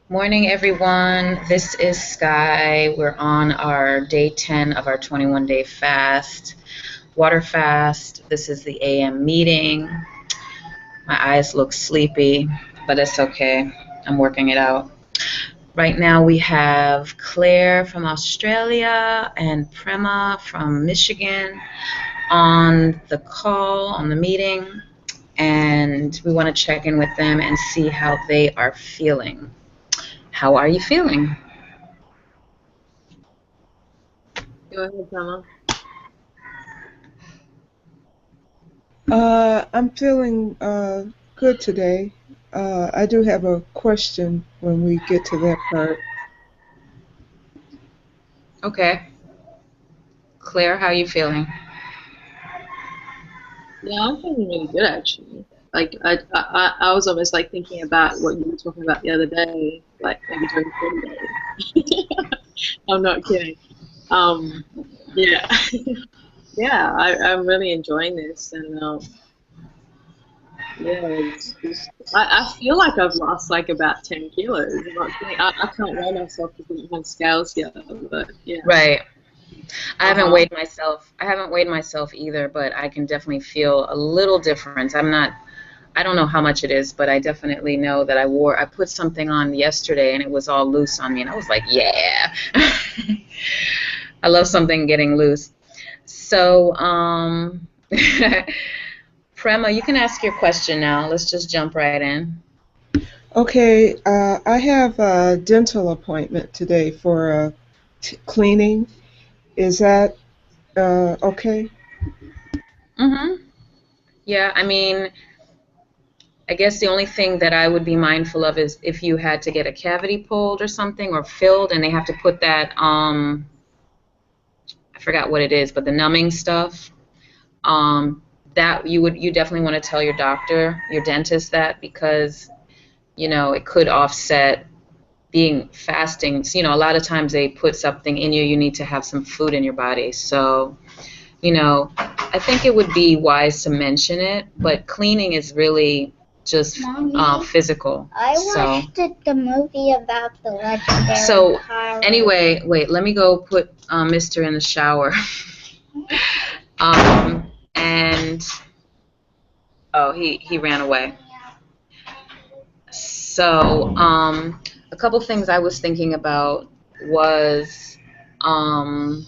Morning, everyone. This is Sky. We're on our day 10 of our 21-day fast, water fast. This is the AM meeting. My eyes look sleepy, but it's okay. I'm working it out. Right now, we have Claire from Australia and Prema from Michigan on the call, on the meeting, and we want to check in with them and see how they are feeling. How are you feeling? Go ahead, Summer. I'm feeling good today. I do have a question when we get to that part. Okay. Claire, how are you feeling? Yeah, I'm feeling really good actually. I was almost like thinking about what you were talking about the other day, like maybe doing 40 days. I'm not kidding. Um, yeah, yeah, I'm really enjoying this, and yeah, I feel like I've lost like about 10 kilos. I'm not kidding. I can't weigh myself because I don't have scales yet, but yeah. Right. I haven't Uh-huh. weighed myself. I haven't weighed myself either, but I can definitely feel a little difference. I don't know how much it is, but I definitely know that I put something on yesterday and it was all loose on me and I was like, yeah. I love something getting loose. So, Prema, you can ask your question now. Let's just jump right in. Okay, I have a dental appointment today for a cleaning. Is that okay? Mm-hmm. Yeah, I mean, I guess the only thing that I would be mindful of is if you had to get a cavity pulled or something or filled and they have to put that I forgot what it is, but the numbing stuff, um that you definitely want to tell your doctor, your dentist that because, it could offset being fasting. So, a lot of times they put something in you, you need to have some food in your body. So, I think it would be wise to mention it, but cleaning is really just Mommy, physical. I So, watched the movie about the legendary so pirate. anyway, wait, let me go put Mister in the shower. And oh, he ran away. So, a couple things I was thinking about was um,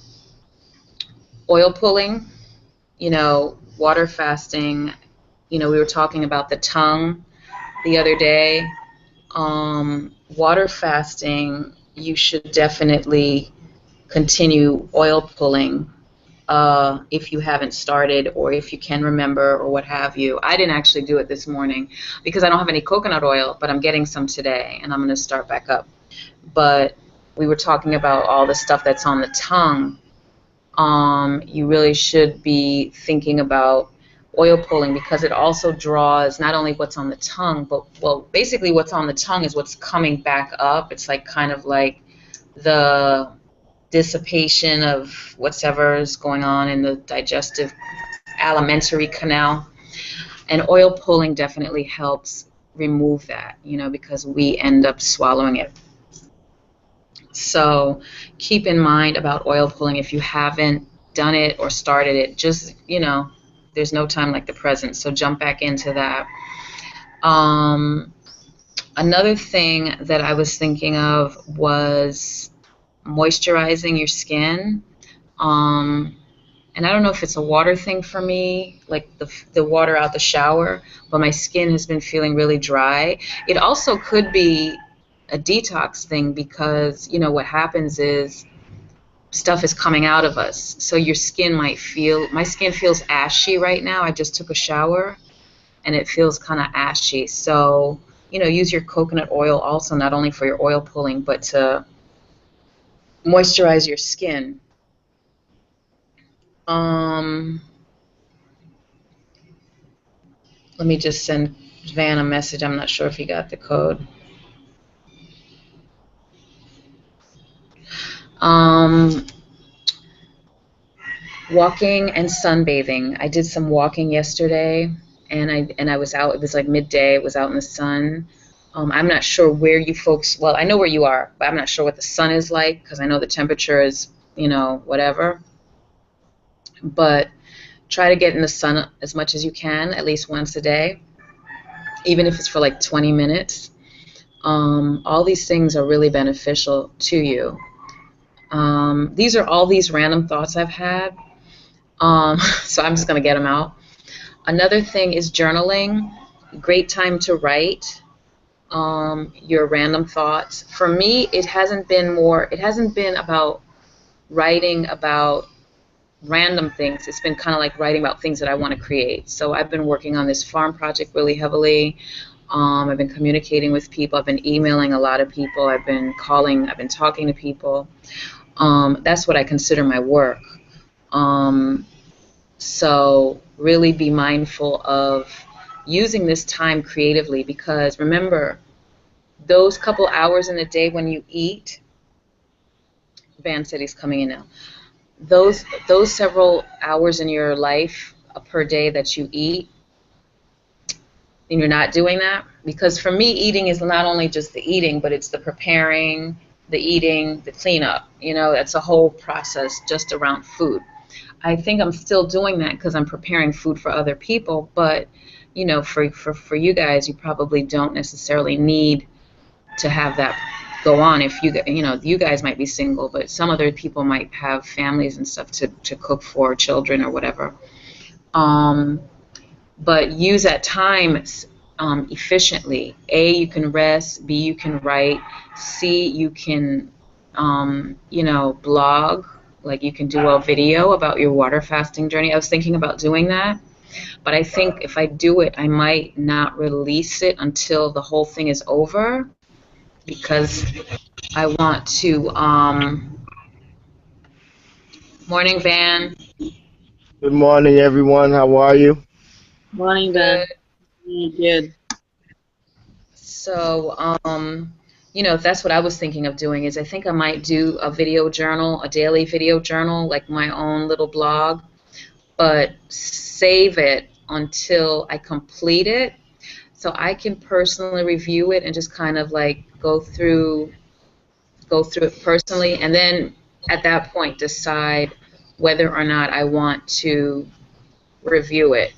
oil pulling, water fasting. We were talking about the tongue the other day. Water fasting, you should definitely continue oil pulling if you haven't started or if you can remember or what have you. I didn't actually do it this morning because I don't have any coconut oil, but I'm getting some today and I'm going to start back up. But we were talking about all the stuff that's on the tongue. You really should be thinking about oil pulling because it also draws not only what's on the tongue, but, well, basically what's on the tongue is what's coming back up. It's like kind of like the dissipation of whatever is going on in the digestive alimentary canal. And oil pulling definitely helps remove that, because we end up swallowing it. So keep in mind about oil pulling if you haven't done it or started it. Just, there's no time like the present. So jump back into that. Um, Another thing that I was thinking of was moisturizing your skin. Um, and I don't know if it's a water thing for me, like the water out the shower, but my skin has been feeling really dry. It also could be a detox thing because, what happens is stuff is coming out of us. So your skin my skin feels ashy right now. I just took a shower and it feels kind of ashy. So, use your coconut oil also, not only for your oil pulling, but to moisturize your skin. Um, Let me just send Van a message. I'm not sure if he got the code. Um, Walking and sunbathing. I did some walking yesterday, and I was out. It was like midday. It was out in the sun. I'm not sure where you folks, well, I know where you are, but I'm not sure what the sun is like because I know the temperature is, whatever. But try to get in the sun as much as you can, at least once a day, even if it's for like 20 minutes. All these things are really beneficial to you. These are all these random thoughts I've had, so I'm just going to get them out. Another thing is journaling. Great time to write your random thoughts. For me, it hasn't been about writing about random things. It's been kind of like writing about things that I want to create. So I've been working on this farm project really heavily. I've been communicating with people. I've been emailing a lot of people. I've been calling. I've been talking to people. That's what I consider my work. So really be mindful of using this time creatively, because remember, those couple hours in the day when you eat, Van said he's coming in now, those several hours in your life per day that you eat, and you're not doing that, because for me, eating is not only just the eating, but it's the preparing, the eating, the cleanup. That's a whole process just around food. I think I'm still doing that because I'm preparing food for other people, but for you guys, you probably don't necessarily need to have that go on. If you guys might be single, but some other people might have families and stuff to cook for, children or whatever. But use that time efficiently. A, you can rest. B, you can write. C, you can blog. Like you can do a video about your water fasting journey. I was thinking about doing that, but I think if I do it, I might not release it until the whole thing is over, because I want to. Morning, Van. Good morning, everyone. How are you? Morning, Ben. Good. So, that's what I was thinking of doing. Is I think I might do a video journal, a daily video journal, like my own little blog, but save it until I complete it, so I can personally review it and just kind of like go through it personally, and then at that point decide whether or not I want to review it.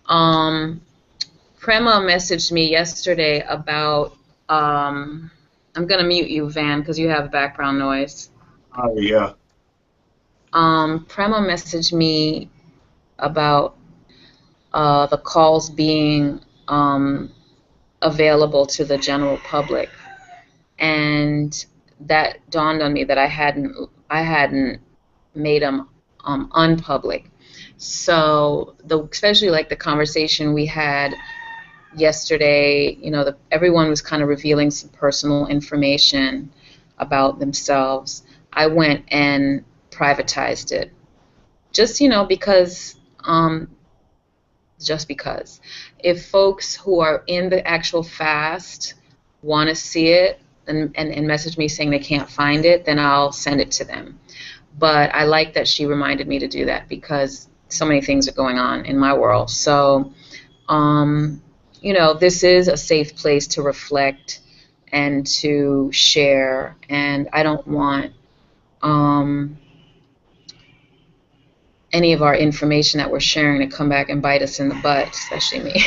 Prema messaged me yesterday about, I'm going to mute you, Van, because you have background noise. Oh, yeah. Prema messaged me about the calls being available to the general public, and that dawned on me that I hadn't made them unpublic. So especially like the conversation we had yesterday, everyone was kind of revealing some personal information about themselves. I went and privatized it, just because. Just because. If folks who are in the actual fast want to see it and message me saying they can't find it, then I'll send it to them. But I like that she reminded me to do that, because so many things are going on in my world. So, this is a safe place to reflect and to share, and I don't want any of our information that we're sharing to come back and bite us in the butt, especially me.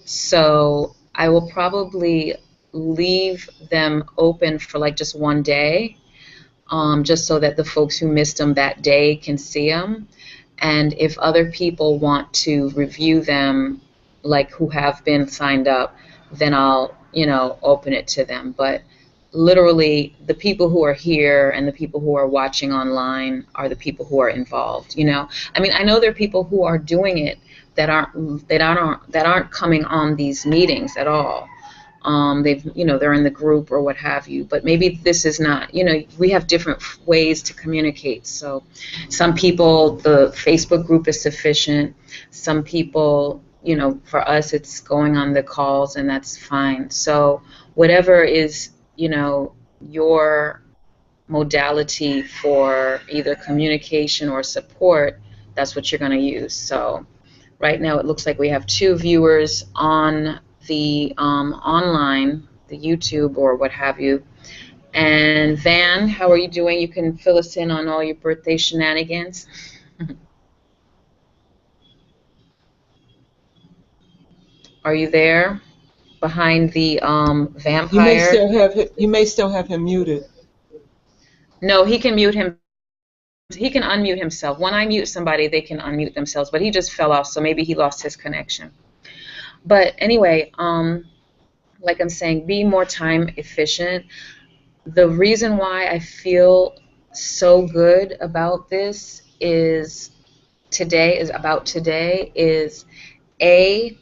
So I will probably leave them open for like just one day, just so that the folks who missed them that day can see them. And if other people want to review them, like who have been signed up, then I'll, open it to them. But literally, the people who are here and the people who are watching online are the people who are involved. I know there are people who are doing it that aren't coming on these meetings at all. They're in the group or what have you. But maybe this is not. We have different ways to communicate. So, some people, the Facebook group is sufficient. Some people, for us, it's going on the calls, and that's fine. So, whatever is your modality for either communication or support, that's what you're going to use. So right now it looks like we have 2 viewers on the online, the YouTube or what have you. And Van, how are you doing? You can fill us in on all your birthday shenanigans. Are you there? Behind the vampire? You may still have him muted. No, he can mute him. He can unmute himself. When I mute somebody, they can unmute themselves. But he just fell off, so maybe he lost his connection. But anyway, like I'm saying, be more time efficient. The reason why I feel so good about this is A,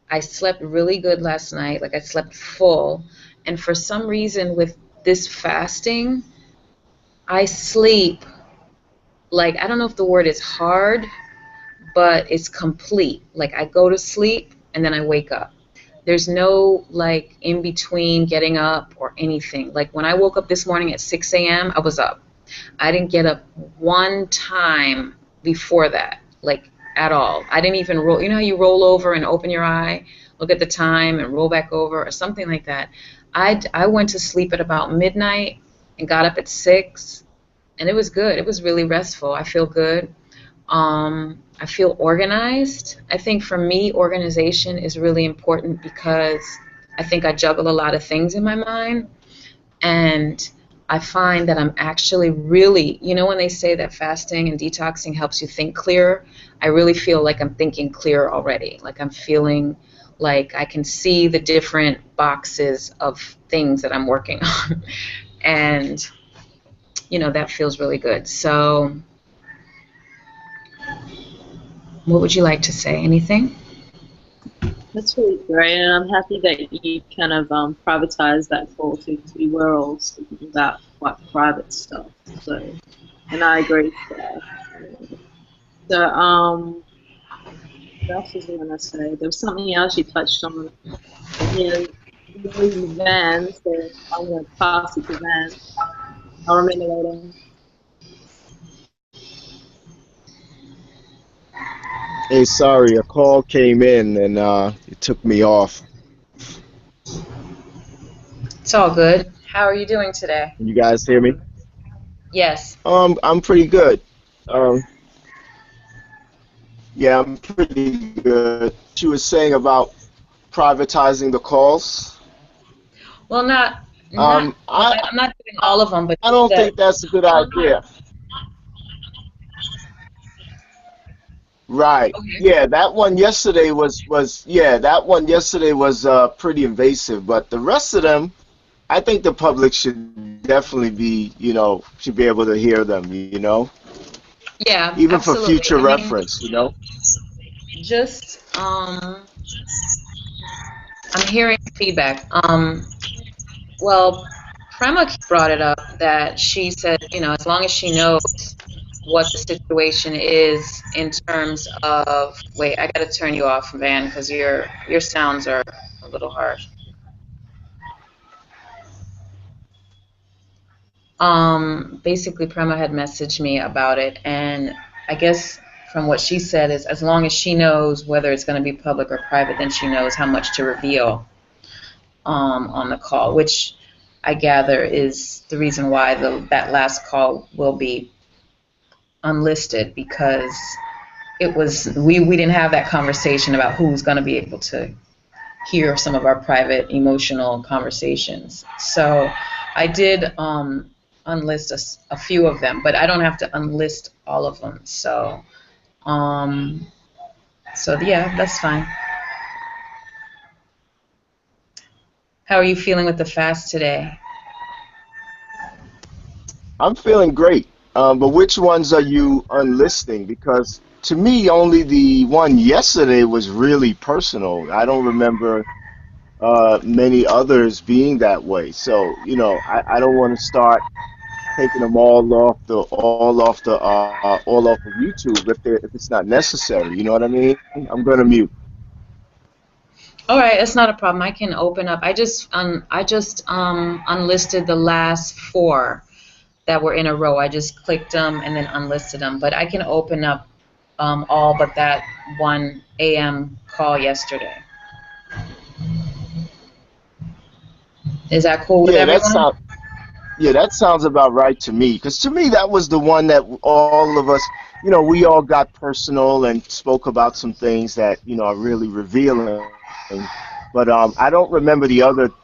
I slept really good last night, like I slept full, and for some reason with this fasting, I sleep like, I don't know if the word is hard, but it's complete. Like I go to sleep and then I wake up. There's no like in between getting up or anything. Like when I woke up this morning at 6 a.m., I was up. I didn't get up one time before that, like at all. I didn't even roll. You know how you roll over and open your eye, look at the time and roll back over or something like that? I went to sleep at about midnight and got up at 6, and it was good. It was really restful. I feel good. I feel organized. I think for me, organization is really important because I think I juggle a lot of things in my mind. And I find that I'm actually really, you know when they say that fasting and detoxing helps you think clearer, I really feel like I'm thinking clearer already. Like I'm feeling like I can see the different boxes of things that I'm working on. And, you know, that feels really good. So what would you like to say? Anything? That's really great, and I'm happy that you kind of privatized that call to we were all speaking about quite private stuff. So, and I agree with that. So, what else was I gonna say? There was something else you touched on. You know, Van, so I'm gonna pass it to Van. I'll remember later. Hey, sorry, a call came in and it took me off. It's all good. How are you doing today? Can you guys hear me? Yes. I'm pretty good. Um, yeah, I'm pretty good. She was saying about privatizing the calls. Well, Um, I I'm not doing all of them, but I don't the think that's a good idea. Right. okay. Yeah, that one yesterday was pretty invasive, but the rest of them, I think the public should definitely be, should be able to hear them, Yeah, even for absolutely. future I mean, reference. just I'm hearing feedback. Well, Prema brought it up that she said, you know, as long as she knows what the situation is in terms of, wait, I got to turn you off, Van, because your sounds are a little harsh. Basically, Prema had messaged me about it, and I guess from what she said is as long as she knows whether it's going to be public or private, then she knows how much to reveal on the call, which I gather is the reason why that last call will be unlisted, because it was we didn't have that conversation about who's going to be able to hear some of our private emotional conversations. So I did unlist a few of them, but I don't have to unlist all of them. So yeah, that's fine. How are you feeling with the fast today? I'm feeling great. But which ones are you unlisting? Because to me, only the one yesterday was really personal. I don't remember many others being that way. So, I don't want to start taking them all off of YouTube if it's not necessary. You know what I mean? I'm gonna mute. All right, it's not a problem. I can open up. I just unlisted the last 4 that were in a row. I just clicked them and then unlisted them. But I can open up all but that 1 a.m. call yesterday. Is that cool with Yeah, that everyone? sounds. Yeah, that sounds about right to me. Because to me, that was the one that all of us, we all got personal and spoke about some things that are really revealing. But I don't remember I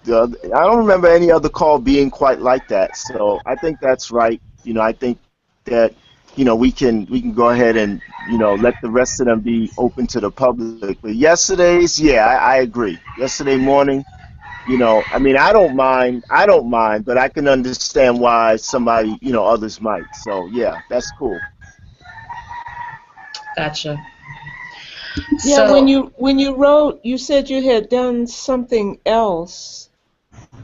don't remember any other call being quite like that. So I think that's right. I think that we can go ahead and let the rest of them be open to the public. But yesterday's, yeah, I agree. Yesterday morning. I mean, I don't mind, but I can understand why somebody, others might. So yeah, that's cool. Gotcha. Yeah, So, when you wrote, you said you had done something else.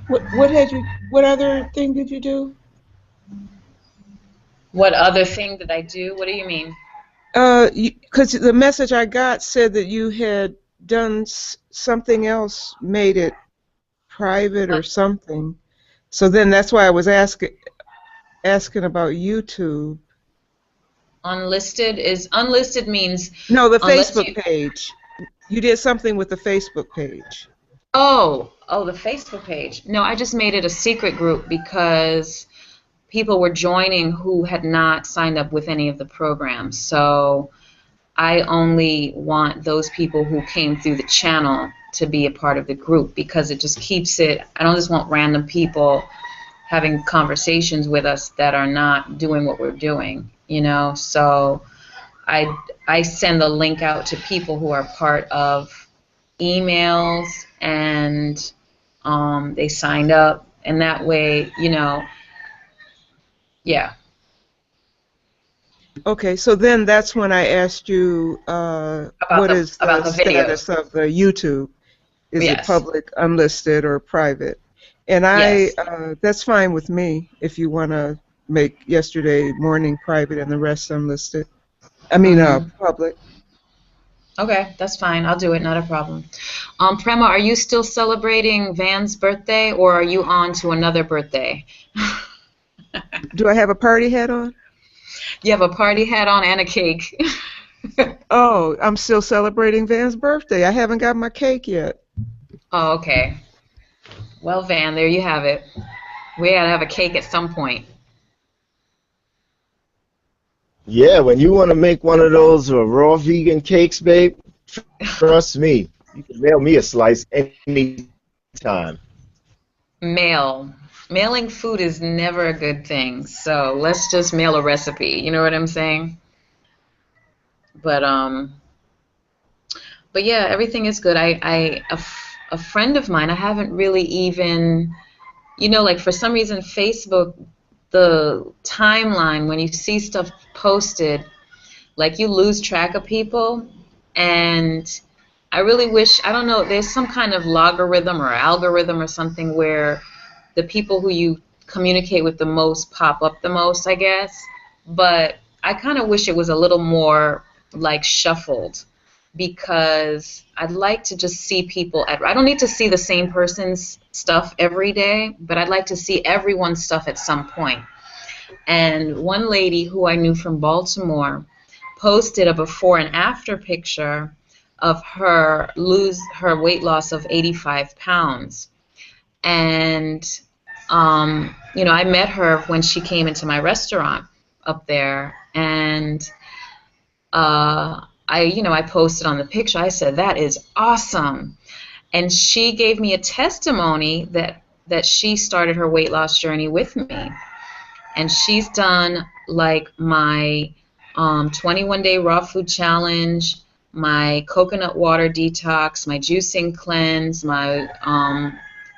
What other thing did you do? what other thing did I do? What do you mean? Because the message I got said that you had done something else, made it private or Un- something. So then that's why I was asking about YouTube. unlisted means No, the unless Facebook you. page. You did something with the Facebook page. Oh, the Facebook page. No, I just made it a secret group because people were joining who had not signed up with any of the programs. So I only want those people who came through the channel to be a part of the group because it just keeps it. I don't just want random people having conversations with us that are not doing what we're doing. So I I send the link out to people who are part of emails and they signed up, and that way, yeah, Okay, so then that's when I asked you, about what the is about the the videos. status of the YouTube? Is it Yes, public, unlisted, or private? And yes. that's fine with me if you want to make yesterday morning private and the rest unlisted. I mean, Mhm. public. Okay, that's fine. I'll do it. Not a problem. Prema, are you still celebrating Van's birthday, or are you on to another birthday? Do I have a party hat on? You have a party hat on and a cake. Oh, I'm still celebrating Van's birthday. I haven't got my cake yet. Oh, okay. Well, Van, there you have it. We gotta have a cake at some point. Yeah, when you want to make one of those raw vegan cakes, babe, trust me, you can mail me a slice anytime. Mail. Mailing food is never a good thing. So let's just mail a recipe. You know what I'm saying? But yeah, everything is good. A friend of mine. I haven't really even, like for some reason, Facebook, the timeline when you see stuff posted, like you lose track of people, and I really wish, I don't know, there's some kind of logarithm or algorithm or something where the people who you communicate with the most pop up the most, I guess. But I kind of wish it was a little more like shuffled because I'd like to just see people I don't need to see the same person's stuff every day, but I'd like to see everyone's stuff at some point. And one lady who I knew from Baltimore posted a before and after picture of her weight loss of 85 pounds. And I met her when she came into my restaurant up there, and I posted on the picture. I said, "That is awesome," and she gave me a testimony that she started her weight loss journey with me, and she's done like my 21-day raw food challenge, my coconut water detox, my juicing cleanse, my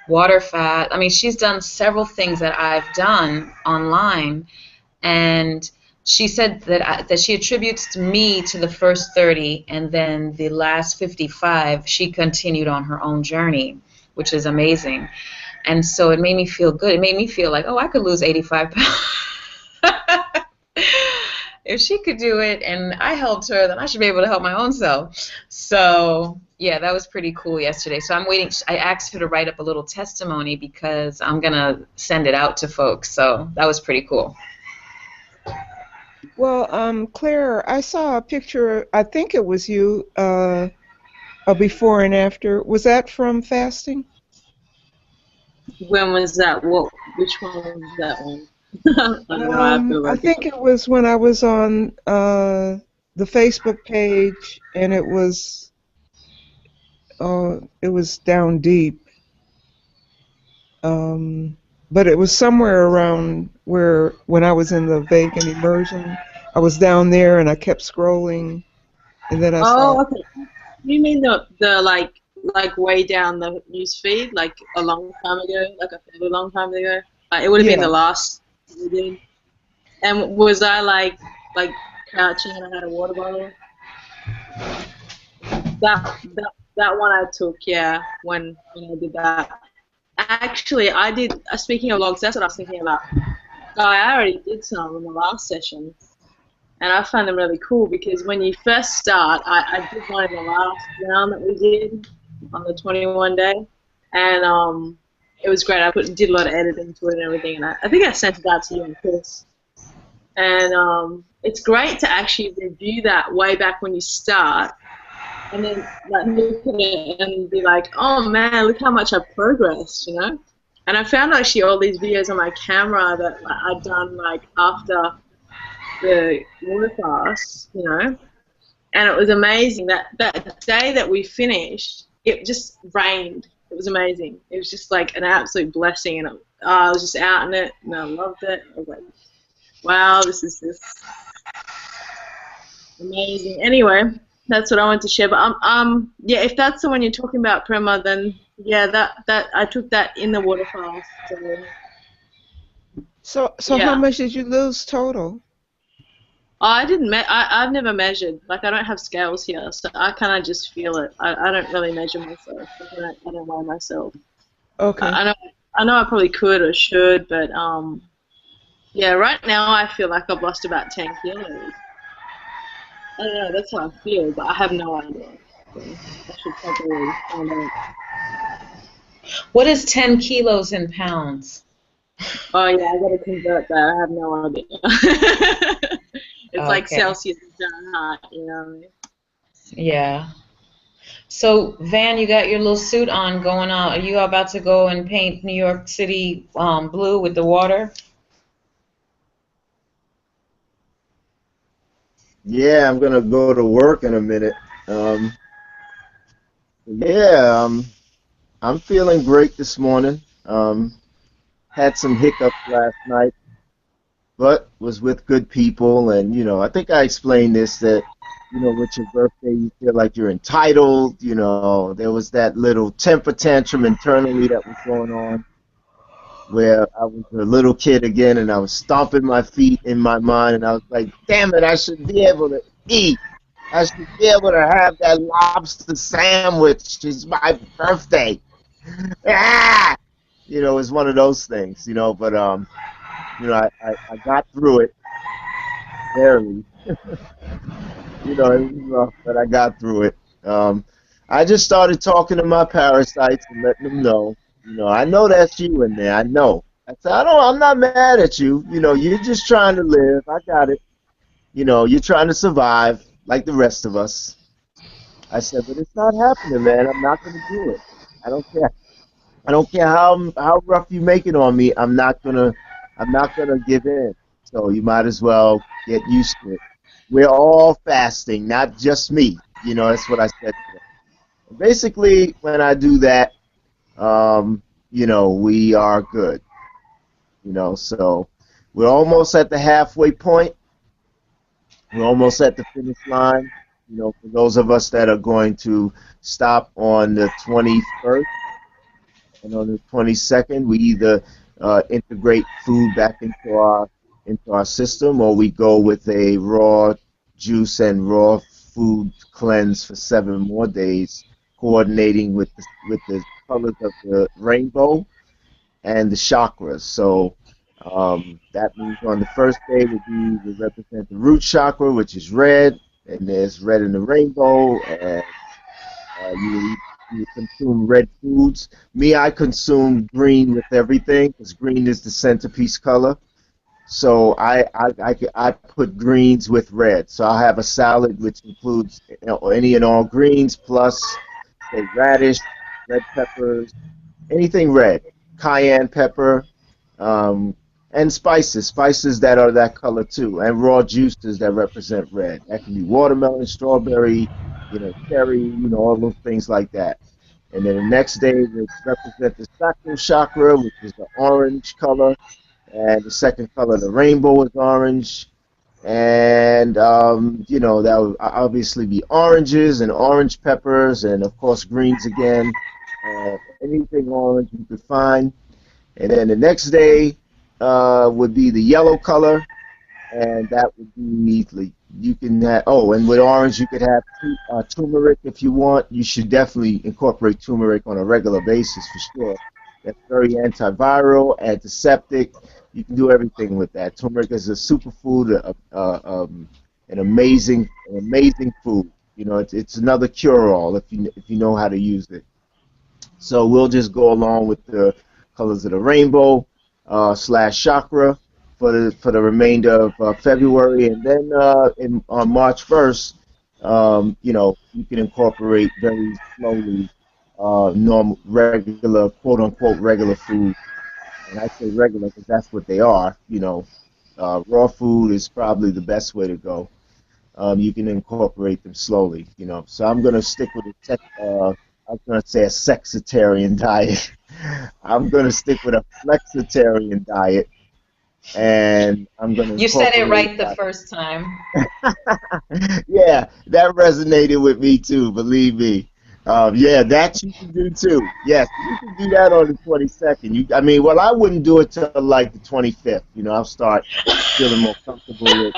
water fat. I mean, she's done several things that I've done online, and she said that she attributes me to the first 30, and then the last 55 she continued on her own journey, which is amazing. And so it made me feel good. It made me feel like, oh, I could lose 85 pounds. If she could do it and I helped her, then I should be able to help my own self. So, yeah, that was pretty cool yesterday. So I'm waiting. I asked her to write up a little testimony because I'm going to send it out to folks. So that was pretty cool. Well, Claire, I saw a picture. I think it was you, a before and after. Was that from fasting? When was that? What? Which one was that one? I don't know. I feel I like think it was when I was on the Facebook page, and it was down deep. But it was somewhere around where when I was in the vacant immersion, I was down there and I kept scrolling, and then I saw. Oh, okay. You mean the like way down the news feed, like a long time ago, like a fairly long time ago? Like, it would have been Yeah. the last we did. And was I like crouching and I had a water bottle? That one I took, yeah, when I did that. Actually, I did. Speaking of logs, that's what I was thinking about. I already did some in the last session, and I found them really cool because when you first start, I did one in the last round that we did on the 21 day, and it was great. Did a lot of editing to it and everything, and I think I sent it out to you and Chris. And it's great to actually review that way back when you start, and then like look at it and be like, oh man, look how much I've progressed, you know. And I found actually all these videos on my camera that like, I'd done like after the water fast, you know, and it was amazing that day that we finished, it just rained. It was amazing. It was just like an absolute blessing, and I was just out in it, and I loved it. I was like, wow, this is just amazing. Anyway, that's what I wanted to share. But yeah, if that's the one you're talking about, Prema, then yeah, that I took that in the water fast. So Yeah. how much did you lose total? I didn't. I've never measured. Like, I don't have scales here, so I kind of just feel it. I don't really measure myself. I don't weigh myself. Okay. I know I probably could or should, but yeah. Right now I feel like I've lost about 10 kilos. I don't know. That's how I feel, but I have no idea. So I should probably find out. What is 10 kilos in pounds? Oh yeah, I gotta convert that. I have no idea. It's like Okay. Celsius and Fahrenheit, you know what I mean? Yeah. So, Van, you got your little suit on going on. Are you about to go and paint New York City blue with the water? Yeah, I'm gonna go to work in a minute. Yeah, I'm feeling great this morning. Had some hiccups last night, but was with good people, and I think I explained this that with your birthday you feel like you're entitled. There was that little temper tantrum internally that was going on, where I was a little kid again, and I was stomping my feet in my mind, and I was like, damn it, I should be able to eat. I should be able to have that lobster sandwich. It's my birthday. Ah! It's one of those things, but I got through it, barely. It was rough, but I got through it. I just started talking to my parasites and letting them know, I know that's you in there. I know. I said, I'm not mad at you. You're just trying to live. I got it. You're trying to survive like the rest of us. I said, but it's not happening, man. I'm not going to do it. I don't care. I don't care how rough you make it on me. I'm not gonna give in. So you might as well get used to it. We're all fasting, not just me. That's what I said to them. Basically, when I do that, we are good. So we're almost at the halfway point. We're almost at the finish line. For those of us that are going to stop on the 21st. And on the 22nd, we either integrate food back into our system, or we go with a raw juice and raw food cleanse for 7 more days, coordinating with the colors of the rainbow and the chakras. So that means on the first day we represent the root chakra, which is red, and there's red in the rainbow, and you consume red foods. Me, I consume green with everything, because green is the centerpiece color. So I put greens with red. So I'll have a salad which includes any and all greens plus say radish, red peppers, anything red. cayenne pepper, um, and spices that are that color too, and raw juices that represent red. That can be watermelon, strawberry, cherry, all those things like that. And then the next day would represent the sacral chakra, which is the orange color, and the second color, the rainbow, is orange. And that would obviously be oranges and orange peppers, and of course greens again. Anything orange you could find. And then the next day would be the yellow color, and that would be you can have. Oh, and with orange you could have turmeric if you want. You should definitely incorporate turmeric on a regular basis for sure. That's very antiviral, antiseptic. You can do everything with that. Turmeric is a superfood, an amazing food. It's another cure-all if you know how to use it. So we'll just go along with the colors of the rainbow slash chakra for the remainder of February, and then on March 1st, you can incorporate very slowly normal, regular, quote unquote, regular food. And I say regular because that's what they are. Raw food is probably the best way to go. You can incorporate them slowly. So I'm gonna stick with I was gonna say a sexitarian diet. I'm gonna stick with a flexitarian diet, and I'm gonna You said it incorporate right the first time. yeah, that resonated with me too. Believe me. Yeah, that you can do too. Yes, you can do that on the 22nd. Well, I wouldn't do it till like the 25th. I'll start feeling more comfortable with.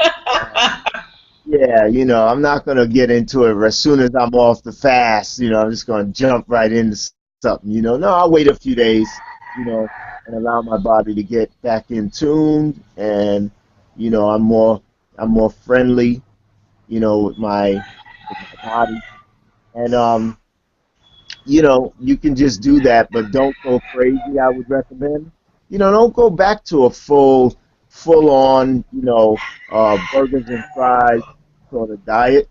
Yeah, I'm not gonna get into it as soon as I'm off the fast. I'm just gonna jump right into something. No, I'll wait a few days. And allow my body to get back in tune, and I'm more friendly. With my body, and you can just do that, but don't go crazy. I would recommend. Don't go back to a full on, burgers and fries sort of diet.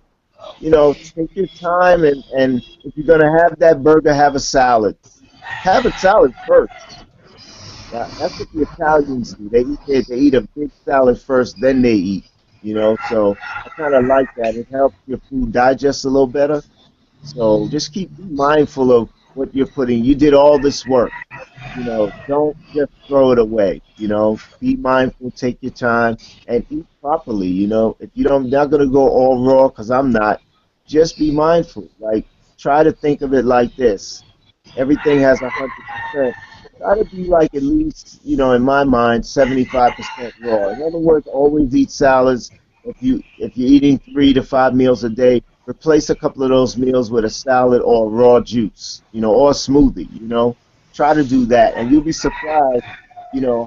Take your time, and if you're gonna have that burger, have a salad. Have a salad first. That's what the Italians do. They eat a big salad first, then they eat. So I kind of like that. It helps your food digest a little better. So just be mindful of what you're putting. You did all this work. Don't just throw it away. Be mindful, take your time, and eat properly. If you don't, not gonna go all raw, because I'm not. Just be mindful. Like, try to think of it like this: everything has 100%. Try to be like at least, in my mind, 75% raw. In other words, always eat salads. If you're eating 3 to 5 meals a day, replace a couple of those meals with a salad or a raw juice, or a smoothie. Try to do that, and you'll be surprised,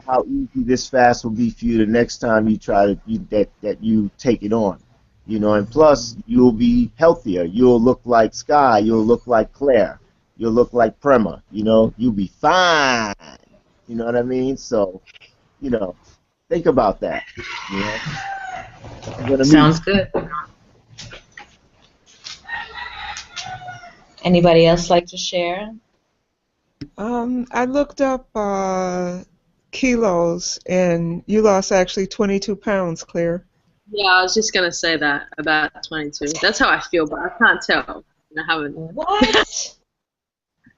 how easy this fast will be for you the next time you that you take it on. And plus you'll be healthier. You'll look like Sky. You'll look like Claire. You'll look like Prema. You'll be fine. You know what I mean? So, think about that. You know, I'm gonna Sounds meet. good. Anybody else like to share? I looked up kilos, and you lost actually 22 pounds, Claire. Yeah, I was just gonna say that about 22. That's how I feel, but I can't tell. I haven't. What?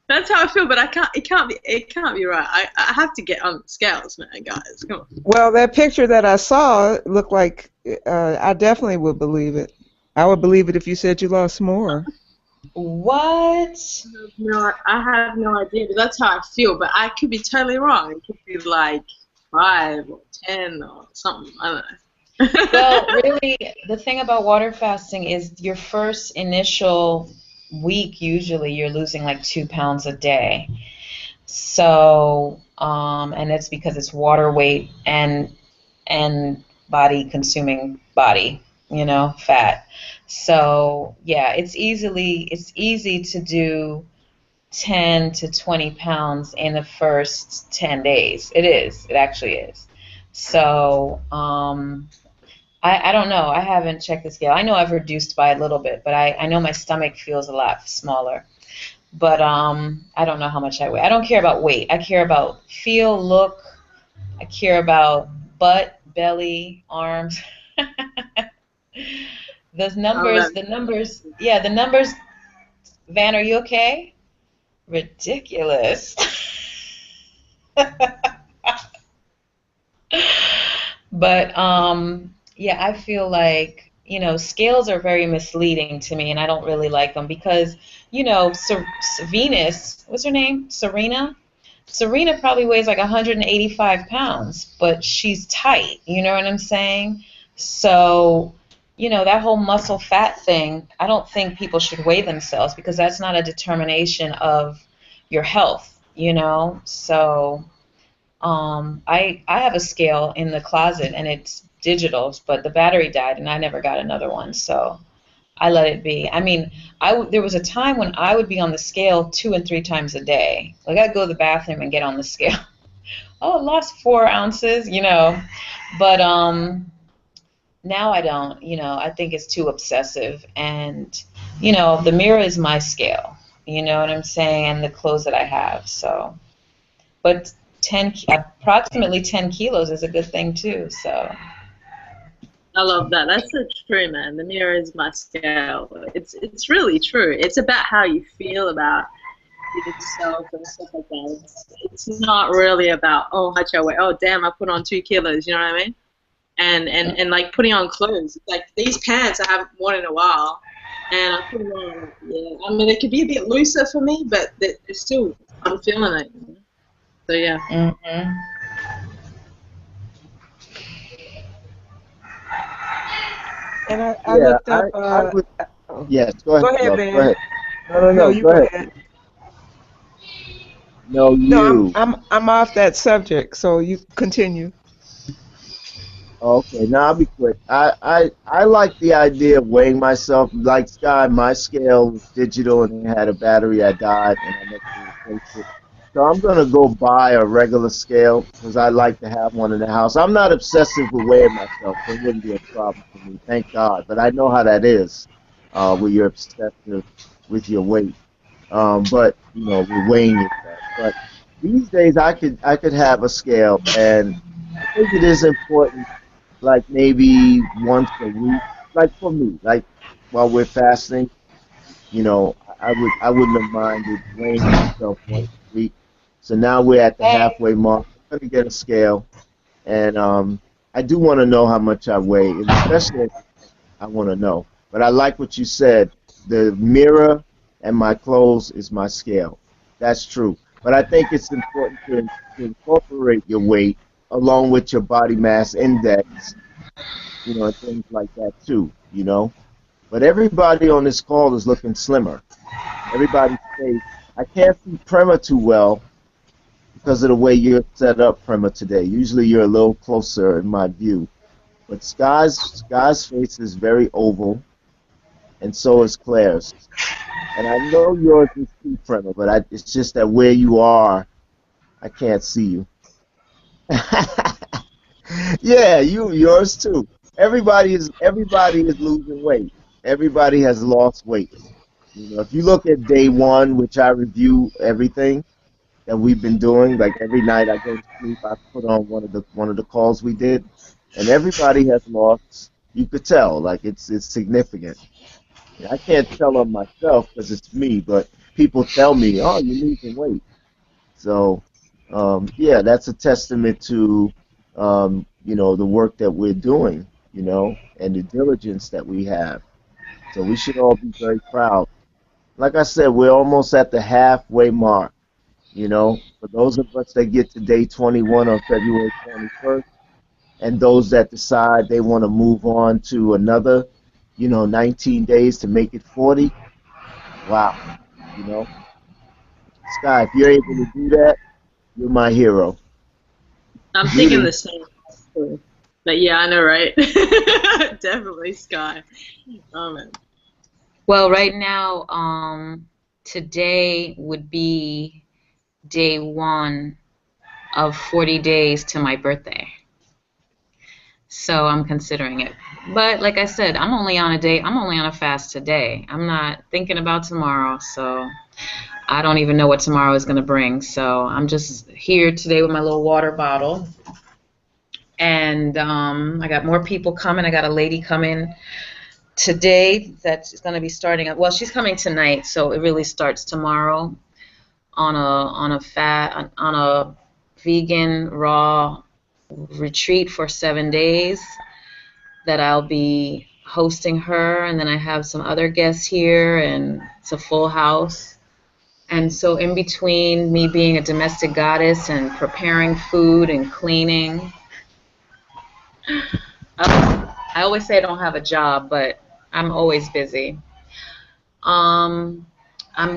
That's how I feel, but I can't. It can't be. It can't be right. I have to get on the scales, man, guys. Come on. Well, that picture that I saw looked like I definitely would believe it. I would believe it if you said you lost more. What? No, I have no idea. But that's how I feel, but I could be totally wrong. It could be like 5 or 10 or something. I don't know. Well, really, the thing about water fasting is your first initial week, usually you're losing like 2 pounds a day. So, and it's because it's water weight and body consuming body, fat. So, yeah, it's easy to do 10 to 20 pounds in the first 10 days. It is. It actually is. So, I don't know. I haven't checked the scale. I know I've reduced by a little bit, but I know my stomach feels a lot smaller. But I don't know how much I weigh. I don't care about weight. I care about feel, look. I care about butt, belly, arms. Those Oh, numbers, that, the numbers, yeah, the numbers. Van, are you okay? Ridiculous. But yeah, I feel like, scales are very misleading to me, and I don't really like them because, Venus, what's her name? Serena? Serena probably weighs like 185 pounds, but she's tight. You know what I'm saying? So, that whole muscle fat thing, I don't think people should weigh themselves because that's not a determination of your health. So, I have a scale in the closet and it's digital, but the battery died and I never got another one, so I let it be. I mean, there was a time when I would be on the scale 2 and 3 times a day. Like I'd go to the bathroom and get on the scale. Oh, I lost 4 ounces. But now I don't. I think it's too obsessive, and the mirror is my scale. You know what I'm saying? And the clothes that I have. So, but approximately 10 kilos is a good thing too. So. I love that. That's so true, man. The mirror is my scale. It's really true. It's about how you feel about yourself and stuff like that. It's not really about, oh, how much I weigh. Oh, damn, I put on 2 kilos. You know what I mean? And like putting on clothes. Like these pants I haven't worn in a while, and I put them on. Yeah, I mean, it could be a bit looser for me, but it's still, I'm feeling it. So yeah. Mm-hmm. And I Yeah, looked up. I would. Yes, go Go ahead, ahead, love. Go Van. ahead. No, no, No, no. you Go go ahead. ahead. No, No, I'm you. I'm I'm off that subject, so you continue. Okay, now I'll be quick. I like the idea of weighing myself. Like Sky, my scale was digital and it had a battery. I died and I never replaced it. So I'm gonna go buy a regular scale because I like to have one in the house. I'm not obsessive with weighing myself, so it wouldn't be a problem for me, thank God. But I know how that is, when you're obsessive with your weight. But with weighing yourself. But these days I could have a scale, and I think it is important, like maybe once a week, like for me, like while we're fasting, I wouldn't have minded weighing myself once a week. So now we're at the Hey. halfway mark. I'm gonna get a scale, and I do want to know how much I weigh, and especially I want to know. But I like what you said. The mirror and my clothes is my scale. That's true. But I think it's important to incorporate your weight along with your body mass index, and things like that too. But everybody on this call is looking slimmer. Everybody say, I can't see Prema too well because of the way you're set up, Prema, today. Usually you're a little closer in my view. But Sky's face is very oval, and so is Claire's. And I know yours is too, Prema, but it's just that where you are, I can't see you. Yeah, yours too. Everybody is losing weight. Everybody has lost weight. If you look at day one, which I review everything that we've been doing, like every night I go to sleep, I put on one of the calls we did, and everybody has lost. You could tell, like it's significant. I can't tell on myself because it's me, but people tell me, "Oh, you're losing weight." So, yeah, that's a testament to, the work that we're doing, and the diligence that we have. So we should all be very proud. Like I said, we're almost at the halfway mark. For those of us that get to day 21 on February 21st, and those that decide they want to move on to another, 19 days to make it 40. Wow. You know, Sky, if you're able to do that, you're my hero. I'm thinking the Beauty. same. But yeah, I know, right? Definitely Sky. Oh man. Well, right now, today would be day 1 of 40 days to my birthday. So I'm considering it. But like I said, I'm only on a fast today. I'm not thinking about tomorrow. So I don't even know what tomorrow is going to bring. So I'm just here today with my little water bottle. And I got more people coming. I got a lady coming today that's going to be starting. Well, she's coming tonight, so it really starts tomorrow on a vegan raw retreat for 7 days that I'll be hosting her, and then I have some other guests here, and it's a full house. And so in between me being a domestic goddess and preparing food and cleaning, I always say I don't have a job, but I'm always busy. I'm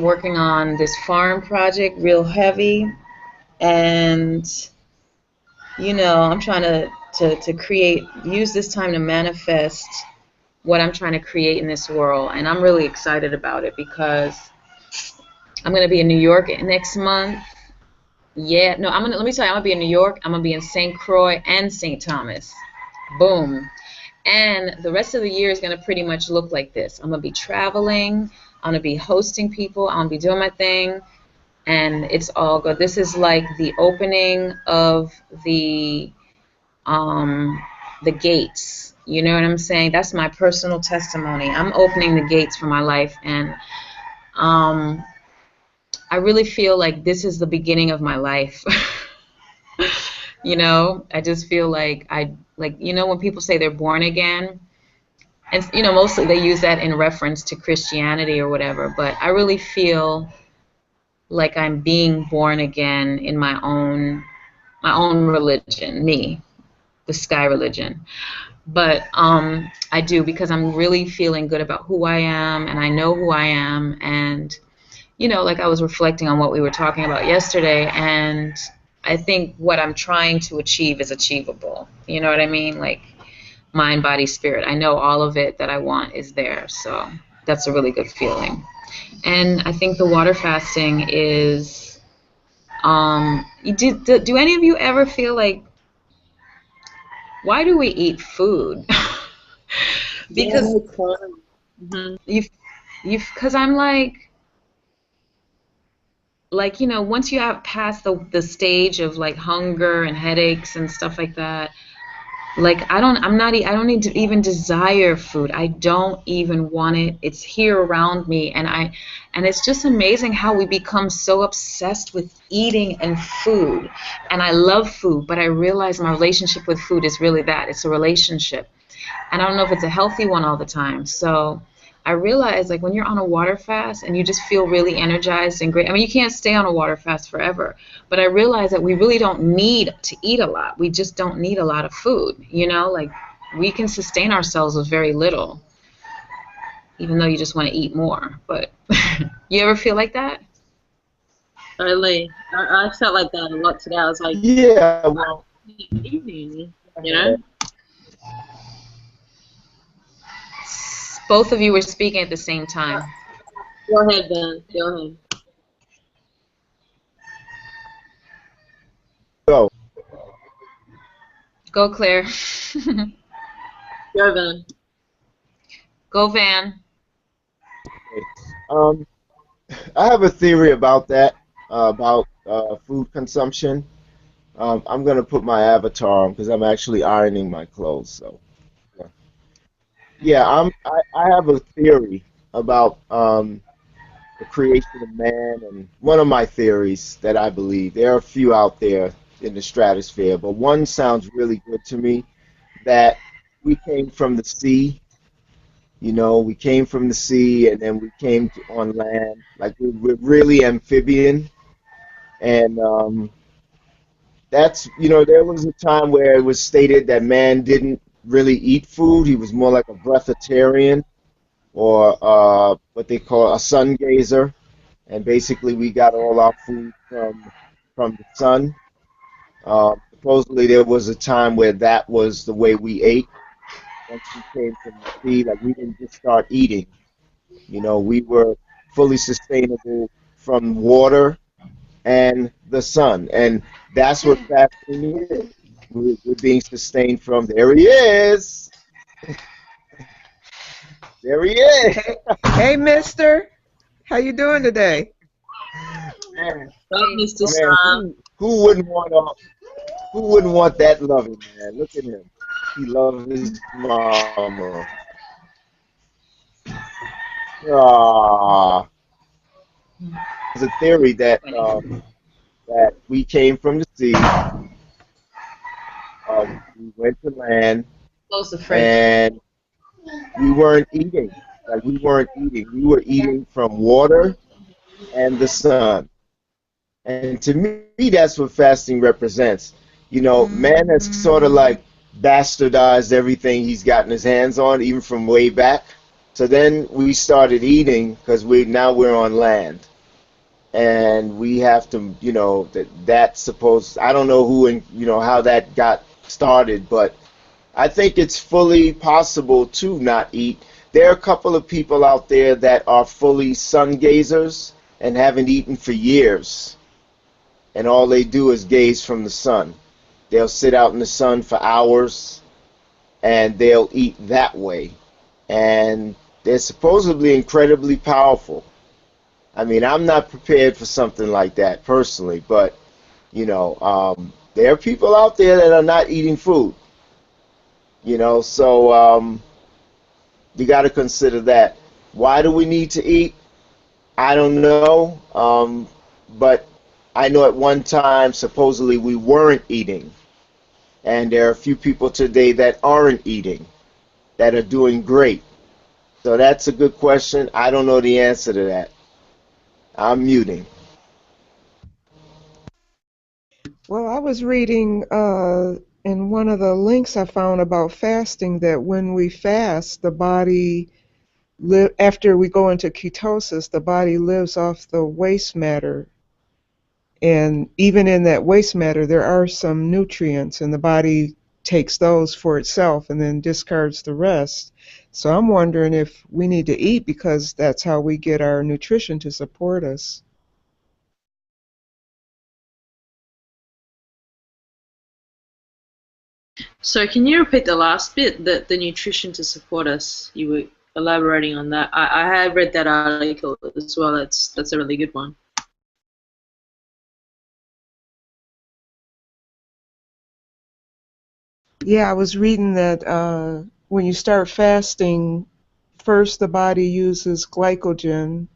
working on this farm project real heavy, and I'm trying to create, use this time to manifest what I'm trying to create in this world, and I'm really excited about it because I'm going to be in New York next month. Yeah, no, let me tell you, I'm going to be in New York, I'm going to be in St. Croix and St. Thomas. Boom. And the rest of the year is going to pretty much look like this. I'm going to be traveling, I'm going to be hosting people, I'm going to be doing my thing, and it's all good. This is like the opening of the gates. You know what I'm saying? That's my personal testimony. I'm opening the gates for my life, and I really feel like this is the beginning of my life. I just feel like when people say they're born again, and mostly they use that in reference to Christianity or whatever, but I really feel like I'm being born again in my own religion, me, the sky religion. But I do, because I'm really feeling good about who I am, and I know who I am, and like I was reflecting on what we were talking about yesterday, and I think what I'm trying to achieve is achievable. You know what I mean? Like mind, body, spirit. I know all of it that I want is there, so that's a really good feeling. And I think the water fasting is, do any of you ever feel like, why do we eat food? Because because I'm like, once you have passed the stage of like hunger and headaches and stuff like that, like I don't need to even desire food. I don't even want it. It's here around me, and it's just amazing how we become so obsessed with eating and food. And I love food, but I realize my relationship with food is really that. It's a relationship. And I don't know if it's a healthy one all the time. So I realize, like, when you're on a water fast and you just feel really energized and great. I mean, you can't stay on a water fast forever. But I realize that we really don't need to eat a lot. We just don't need a lot of food. Like we can sustain ourselves with very little, even though you just want to eat more. But you ever feel like that? Really, I felt like that a lot today. I was like, Yeah, well, evening, Both of you were speaking at the same time. Go ahead, Ben. Go ahead. go. Go, Claire. Go, Ben. Go, Van. I have a theory about that, about food consumption. I'm gonna put my avatar on because I'm actually ironing my clothes. So, yeah, I have a theory about the creation of man, and one of my theories that I believe, there are a few out there in the stratosphere, but one sounds really good to me, that we came from the sea. We came from the sea, and then we came on land. Like we're really amphibian, and there was a time where it was stated that man didn't really eat food. He was more like a breatharian, or what they call a sun gazer, and basically we got all our food from the sun. Supposedly there was a time where that was the way we ate. Once we came from the sea, like we didn't just start eating. We were fully sustainable from water and the sun, and that's what fasting is. We're being sustained from. There he is. There he is. Hey, mister. How you doing today? Man, Well, Mr. man, Sam. who wouldn't want that loving man? Look at him. He loves his mama. Ah, there's a theory that that we came from the sea, we went to land, Close the fridge. and we weren't eating. Like we weren't eating. We were eating from water and the sun. And to me, that's what fasting represents. You know, man has sort of like bastardized everything he's gotten his hands on, even from way back. So then we started eating because we're on land, and we have to, you know, that's supposed. I don't know who and you know how that got started, but I think it's fully possible to not eat. There are a couple of people out there that are fully sun gazers and haven't eaten for years, and all they do is gaze from the sun. They'll sit out in the sun for hours, and they'll eat that way. And they're supposedly incredibly powerful. I mean, I'm not prepared for something like that personally, but you know, there are people out there that are not eating food. You know, so you got to consider that. Why do we need to eat? I don't know, but I know at one time supposedly we weren't eating, and there are a few people today that aren't eating, that are doing great. So that's a good question. I don't know the answer to that. I'm muting. Well, I was reading in one of the links I found about fasting that when we fast, the body, after we go into ketosis, the body lives off the waste matter. And even in that waste matter, there are some nutrients, and the body takes those for itself and then discards the rest. So I'm wondering if we need to eat because that's how we get our nutrition to support us. So can you repeat the last bit, the nutrition to support us? You were elaborating on that. I had read that article as well. That's a really good one. Yeah, I was reading that when you start fasting, first the body uses glycogen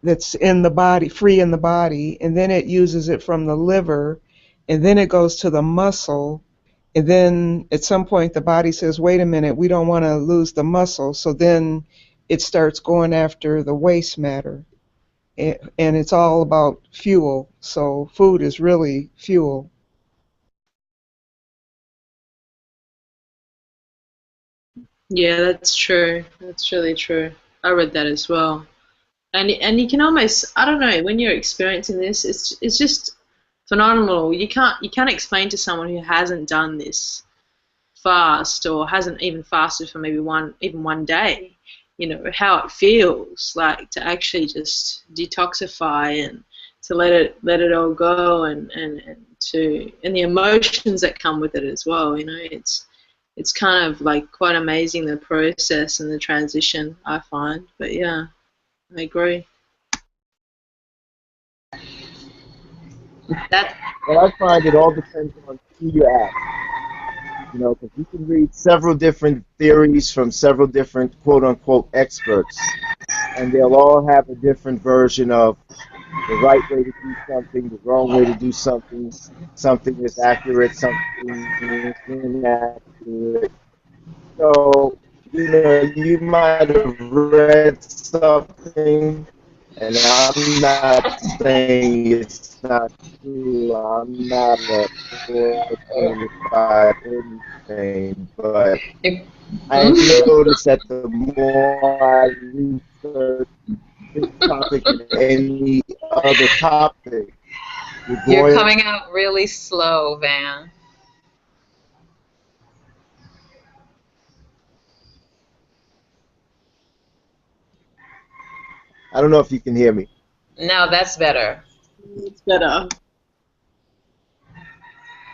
that's in the body, free in the body, and then it uses it from the liver, and then it goes to the muscle, and then at some point the body says, wait a minute, we don't want to lose the muscle, so then it starts going after the waste matter. And it's all about fuel, so food is really fuel. Yeah, that's true. That's really true. I read that as well. And you can almost, I don't know, when you're experiencing this, it's just phenomenal. You can't explain to someone who hasn't done this fast or hasn't even fasted for maybe one day, you know, how it feels like to actually just detoxify and to let it all go and the emotions that come with it as well, you know, it's kind of like quite amazing, the process and the transition, I find. But yeah, I agree. That Well, I find it all depends on who you ask. You know, because you can read several different theories from several different quote unquote experts, and they'll all have a different version of the right way to do something, the wrong way to do something, something is accurate, something is inaccurate. So, you know, you might have read something, and I'm not saying it's not true. I'm not a qualified anything, but I noticed that the more I research this topic and any other topic, the you're more coming out really slow, Van. I don't know if you can hear me. Now that's better. It's better.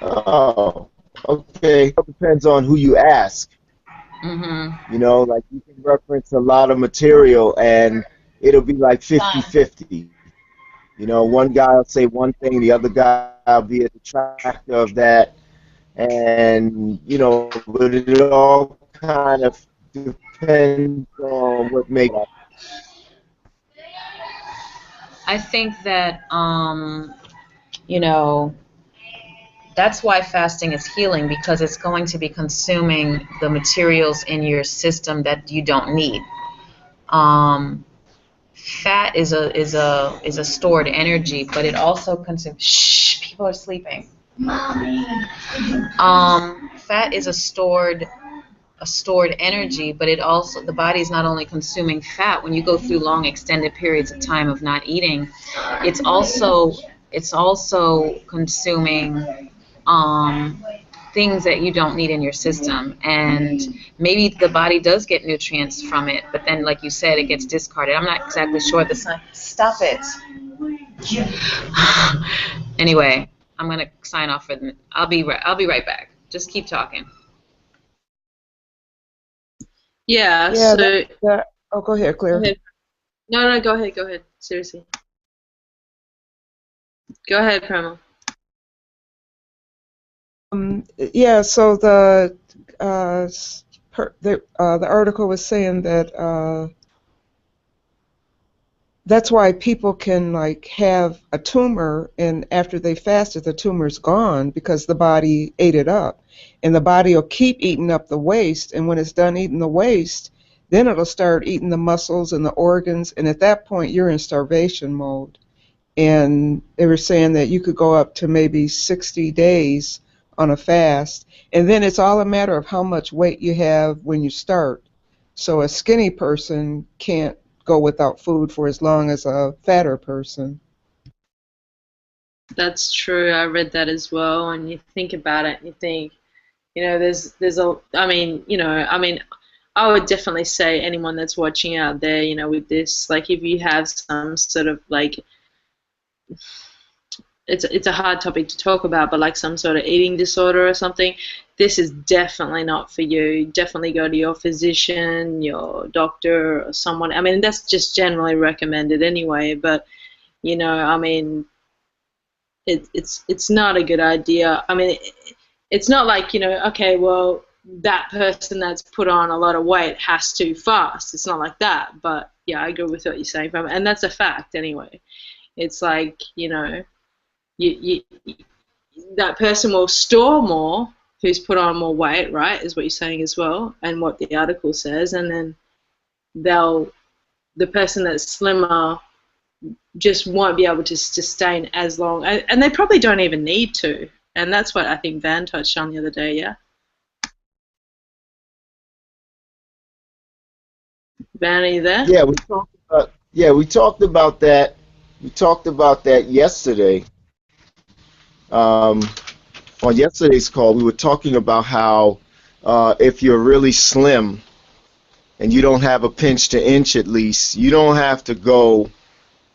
Oh, okay. It depends on who you ask. Mm-hmm. You know, like you can reference a lot of material and it'll be like 50-50. You know, one guy will say one thing, the other guy will be a detractor of that, and you know, but it all kind of depends on what makes. I think that you know, that's why fasting is healing, because it's going to be consuming the materials in your system that you don't need. Um, Fat is a stored energy, but it also consumes. Shh, people are sleeping. Fat is a stored energy, but it also, the body is not only consuming fat when you go through long extended periods of time of not eating, it's also consuming um, things that you don't need in your system. And maybe the body does get nutrients from it, but then, like you said, it gets discarded. I'm not exactly sure. The sun. Stop it. Anyway, I'm gonna sign off for the. I'll be right back. Just keep talking. Yeah. Yeah, So oh, go ahead, go Claire. ahead. No, go ahead. Go ahead. Seriously, go ahead, Primal. Yeah, so the article was saying that that's why people can like have a tumor, and after they fasted, the tumor's gone because the body ate it up, and the body will keep eating up the waste, and when it's done eating the waste, then it'll start eating the muscles and the organs, and at that point you're in starvation mode. And they were saying that you could go up to maybe 60 days on a fast, and then it's all a matter of how much weight you have when you start. So a skinny person can't go without food for as long as a fatter person. That's true. I read that as well. And you think about it, and you think, there's a. I would definitely say anyone that's watching out there, with this, like, if you have some sort of like, it's a hard topic to talk about, but like some sort of eating disorder or something, this is definitely not for you. Definitely go to your physician, your doctor, or someone. I mean, that's just generally recommended anyway. But I mean, it's not a good idea. I mean, it's not like, okay, well, that person that's put on a lot of weight has to fast. It's not like that. But yeah, I agree with what you're saying, and that's a fact anyway. It's like, you that person will store more who's put on more weight, right? Is what you're saying as well, and what the article says, and then the person that's slimmer just won't be able to sustain as long, and they probably don't even need to. And that's what I think Van touched on the other day. Yeah, Van, are you there? We talked about that. We talked about that yesterday. Um, on yesterday's call, we were talking about how if you're really slim and you don't have a pinch to inch at least, you don't have to go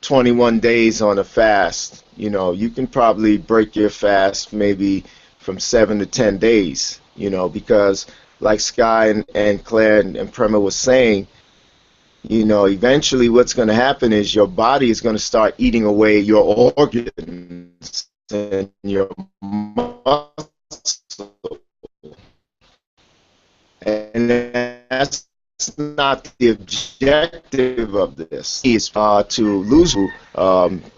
21 days on a fast. You know, you can probably break your fast maybe from 7 to 10 days, you know, because like Sky and Claire and Prema was saying, you know, eventually what's going to happen is your body is going to start eating away your organs and your muscle. And that's not the objective of this. It's to lose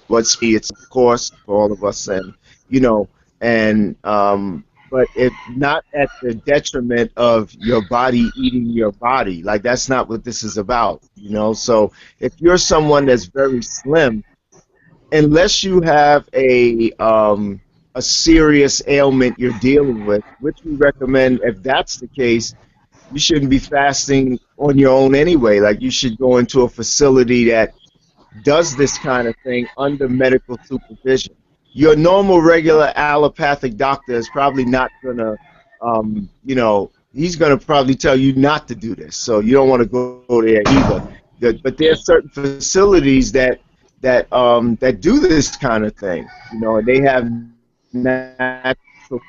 what's it's of course for all of us, and you know, and but it not at the detriment of your body eating your body. Like that's not what this is about, you know. So if you're someone that's very slim, unless you have a serious ailment you're dealing with, which we recommend if that's the case, you shouldn't be fasting on your own anyway. Like you should go into a facility that does this kind of thing under medical supervision. Your normal, regular allopathic doctor is probably not gonna, you know, he's gonna probably tell you not to do this. So you don't want to go there either. But there are certain facilities that do this kind of thing, you know, and they have natural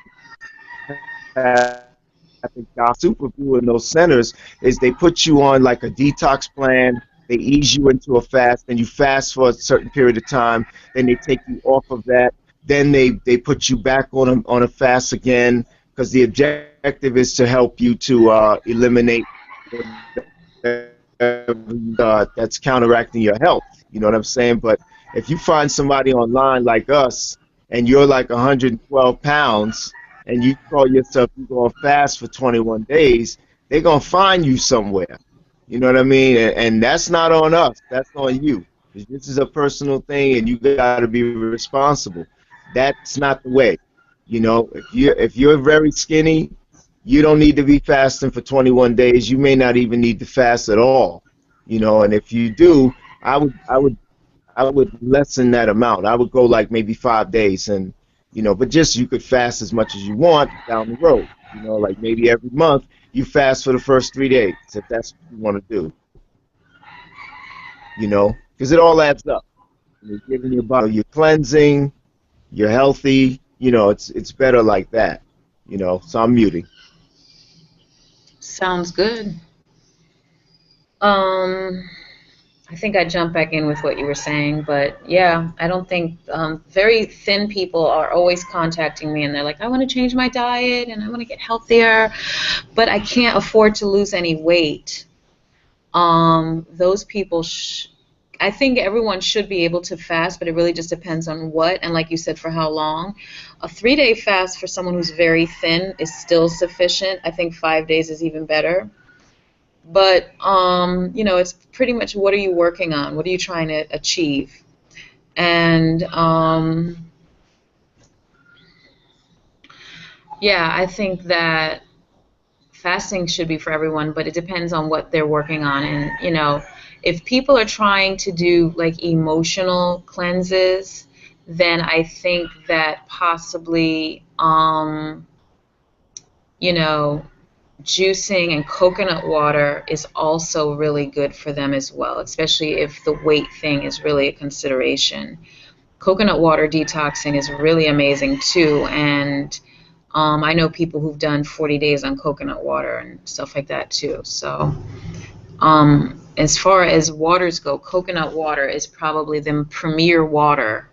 I think our super glue in those centers is they put you on like a detox plan. They ease you into a fast, and you fast for a certain period of time. Then they take you off of that. Then they put you back on a fast again, because the objective is to help you to eliminate that's counteracting your health. You know what I'm saying? But if you find somebody online like us, and you're like 112 pounds, and you call yourself you going fast for 21 days, they're gonna find you somewhere. You know what I mean? And that's not on us. That's on you. This is a personal thing, and you got to be responsible. That's not the way. You know, if you're very skinny, you don't need to be fasting for 21 days. You may not even need to fast at all. You know, and if you do, I would lessen that amount. I would go like maybe 5 days, and but just you could fast as much as you want down the road. Like maybe every month you fast for the first 3 days if that's what you want to do. Because it all adds up. You're giving your body, you're cleansing, you're healthy. It's better like that. So I'm muting. Sounds good. I think I jumped back in with what you were saying, but yeah, I don't think very thin people are always contacting me, and they're like, I want to change my diet and I want to get healthier, but I can't afford to lose any weight. Those people, I think everyone should be able to fast, but it really just depends on what, and like you said, for how long. A 3-day fast for someone who's very thin is still sufficient. I think 5 days is even better. But, it's pretty much what are you working on? What are you trying to achieve? And, yeah, I think that fasting should be for everyone, but it depends on what they're working on. And, if people are trying to do, like, emotional cleanses, then I think that possibly, juicing and coconut water is also really good for them as well, especially if the weight thing is really a consideration. Coconut water detoxing is really amazing too, and I know people who've done 40 days on coconut water and stuff like that too. So as far as waters go, coconut water is probably the premier water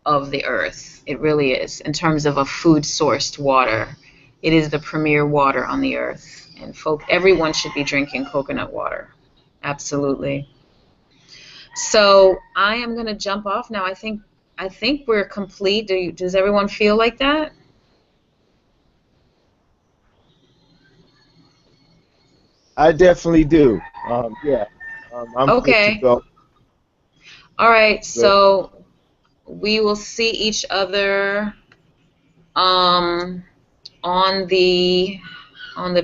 of the earth. It really is. In terms of a food-sourced water, it is the premier water on the earth. And everyone should be drinking coconut water. Absolutely. So I am going to jump off now. I think we're complete. Does everyone feel like that? I definitely do. Yeah. I'm good to Okay. go. All right. Good. So we will see each other on the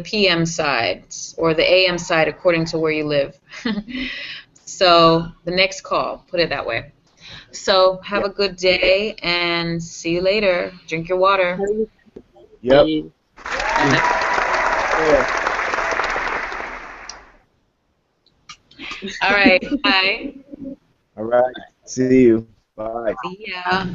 PM side or the AM side, according to where you live. So the next call, put it that way. So have a good day and see you later. Drink your water. Yep. All right. Bye. All right. See you. Bye. See ya.